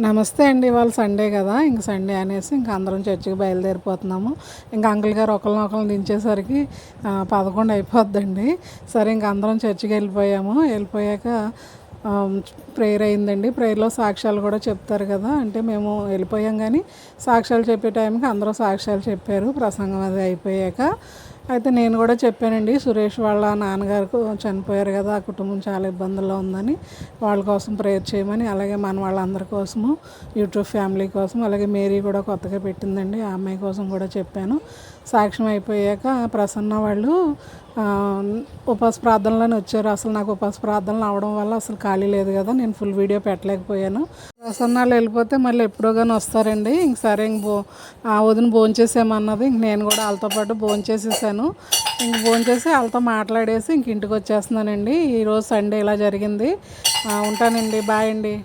నమస్తే అండి. ఇవాళ సండే కదా, ఇంక సండే అనేసి ఇంక అందరం చర్చికి బయలుదేరిపోతున్నాము. ఇంకా అంకుల్ గారు ఒకరినొకరిని దించేసరికి 11 అయిపోద్దండి. సరే ఇంక అందరం చర్చికి వెళ్ళిపోయాక ప్రేయర్ అయిందండి. ప్రేయర్లో సాక్ష్యాలు కూడా చెప్తారు కదా, అంటే మేము వెళ్ళిపోయాం కానీ సాక్ష్యాలు చెప్పే టైంకి అందరూ సాక్ష్యాలు చెప్పారు ప్రసంగం అది అయిపోయాక. అయితే నేను కూడా చెప్పానండి, సురేష్ వాళ్ళ నాన్నగారు చనిపోయారు కదా, ఆ కుటుంబం చాలా ఇబ్బందుల్లో ఉందని, వాళ్ళ కోసం ప్రేయర్ చేయమని, అలాగే మన వాళ్ళందరి కోసము, యూట్యూబ్ ఫ్యామిలీ కోసం, అలాగే మేరీ కూడా కొత్తగా పెట్టిందండి, ఆ అమ్మాయి కోసం కూడా చెప్పాను. సాక్ష్యం అయిపోయాక ప్రసన్న వాళ్ళు ఉపవాస ప్రార్థనలోనే వచ్చారు. అసలు నాకు ఉపవాస ప్రార్థనలు అవడం వల్ల అసలు ఖాళీ లేదు కదా, నేను ఫుల్ వీడియో పెట్టలేకపోయాను. ప్రసన్నాలు వెళ్ళిపోతే మళ్ళీ ఎప్పుడో కానీ వస్తారండి. ఇంక సరే వదిన భోంచేసేమన్నది, ఇంక నేను కూడా వాళ్ళతో పాటు భోంచేసేసాను. ఇంక భోంచేసి వాళ్ళతో మాట్లాడేసి ఇంక ఇంటికి వచ్చేస్తున్నానండి. ఈరోజు సండే ఇలా జరిగింది. ఉంటానండి, బాయ్ అండి.